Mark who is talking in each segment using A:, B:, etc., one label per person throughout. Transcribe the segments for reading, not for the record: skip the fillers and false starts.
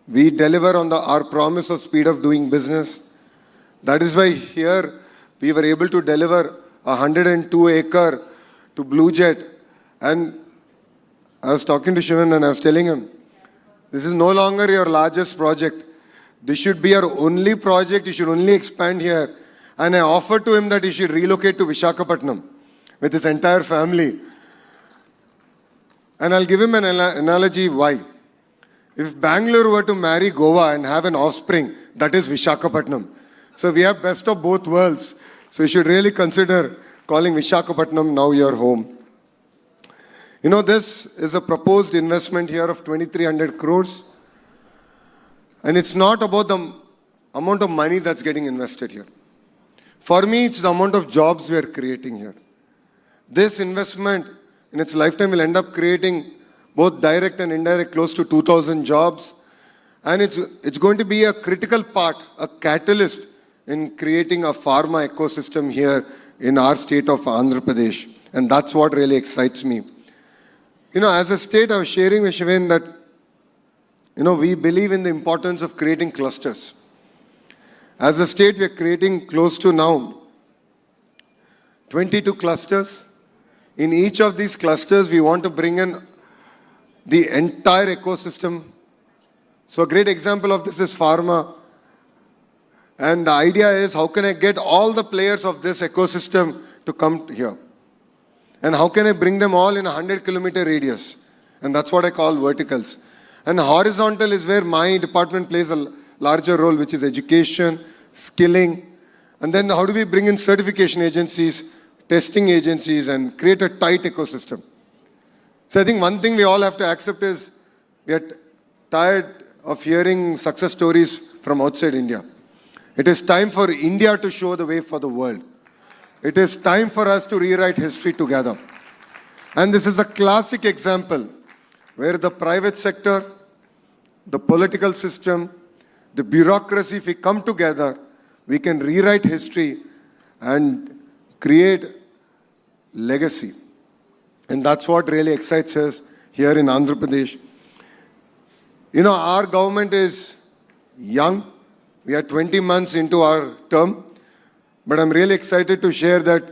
A: We deliver on our promise of speed of doing business. That is why here we were able to deliver a 102-acre to Blue Jet. And I was talking to Shivan and I was telling him, this is no longer your largest project. This should be your only project. You should only expand here. And I offered to him that he should relocate to Vishakhapatnam with his entire family. And I'll give him an analogy why. If Bangalore were to marry Goa and have an offspring, that is Vishakhapatnam. So we have best of both worlds. So you should really consider calling Vishakhapatnam now your home. You know, this is a proposed investment here of 2,300 crores. And it's not about the amount of money that's getting invested here. For me, it's the amount of jobs we are creating here. This investment in its lifetime will end up creating both direct and indirect close to 2,000 jobs. And it's going to be a critical part, a catalyst in creating a pharma ecosystem here in our state of Andhra Pradesh. And that's what really excites me. You know, as a state, I was sharing with Shivan that, you know, we believe in the importance of creating clusters. As a state, we are creating close to now 22 clusters. In each of these clusters, we want to bring in the entire ecosystem. So a great example of this is pharma. And the idea is, how can I get all the players of this ecosystem to come here? And how can I bring them all in a 100-kilometer radius? And that's what I call verticals. And horizontal is where my department plays a larger role, which is education, skilling. And then how do we bring in certification agencies, testing agencies, and create a tight ecosystem? So I think one thing we all have to accept is we are tired of hearing success stories from outside India. It is time for India to show the way for the world. It is time for us to rewrite history together. And this is a classic example where the private sector, the political system, the bureaucracy, if we come together, we can rewrite history and create legacy. And that's what really excites us here in Andhra Pradesh. You know, our government is young. We are 20 months into our term. But I'm really excited to share that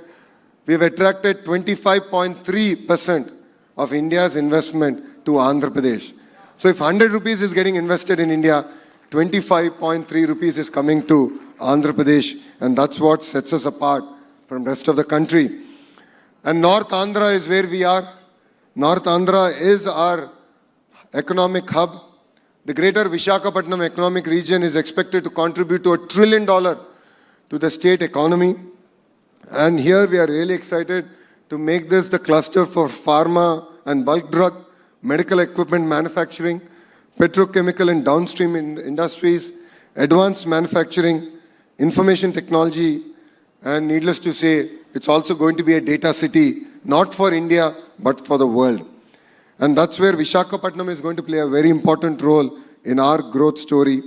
A: we've attracted 25.3% of India's investment to Andhra Pradesh. So if 100 rupees is getting invested in India, 25.3 rupees is coming to Andhra Pradesh. And that's what sets us apart from the rest of the country. And North Andhra is where we are. North Andhra is our economic hub. The greater Vishakhapatnam economic region is expected to contribute to $1 trillion to the state economy. And here we are really excited to make this the cluster for pharma and bulk drug, medical equipment manufacturing, petrochemical and downstream industries, advanced manufacturing, information technology, and needless to say, it's also going to be a data city, not for India, but for the world. And that's where Vishakhapatnam is going to play a very important role in our growth story.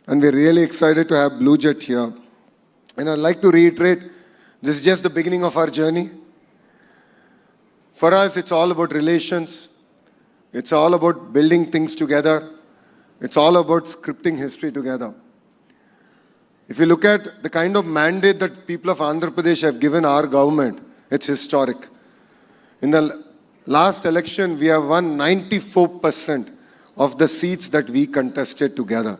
A: And we're really excited to have Blue Jet here. And I'd like to reiterate, this is just the beginning of our journey. For us, it's all about relations. It's all about building things together. It's all about scripting history together. If you look at the kind of mandate that people of Andhra Pradesh have given our government, it's historic. In the last election, we have won 94% of the seats that we contested together.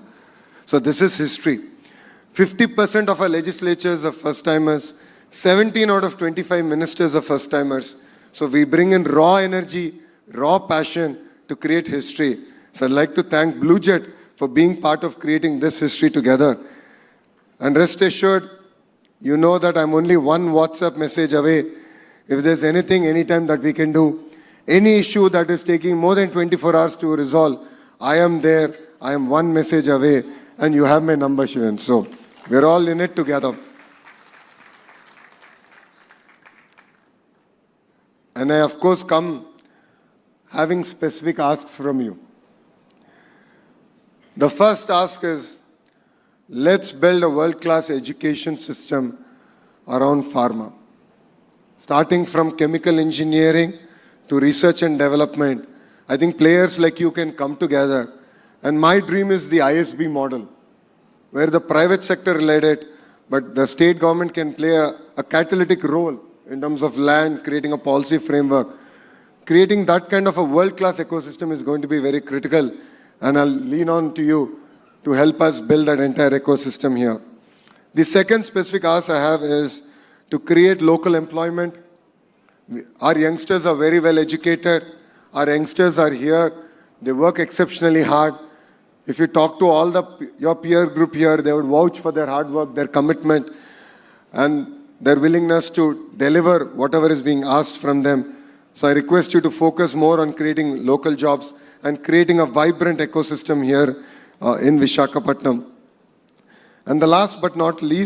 A: So this is history. 50% of our legislatures are first-timers. 17 out of 25 ministers are first-timers. So we bring in raw energy, raw passion to create history. So I'd like to thank Blue Jet for being part of creating this history together. And rest assured, you know that I'm only one WhatsApp message away. If there's anything, anytime that we can do, any issue that is taking more than 24 hours to resolve, I am there. I am one message away. And you have my number, Shivan. So we're all in it together. And I, of course, come having specific asks from you. The first ask is, let's build a world-class education system around pharma. Starting from chemical engineering to research and development, I think players like you can come together And my dream is the ISB model, where the private sector led it, but the state government can play a catalytic role in terms of land, creating a policy framework. Creating that kind of a world-class ecosystem is going to be very critical, and I'll lean on to you to help us build that entire ecosystem here. The second specific ask I have is to create local employment. Our youngsters are very well educated. Our youngsters are here. They work exceptionally hard. If you talk to all your peer group here, they would vouch for their hard work, their commitment, and their willingness to deliver whatever is being asked from them. So I request you to focus more on creating local jobs and creating a vibrant ecosystem here in Vishakhapatnam. And the last but not least,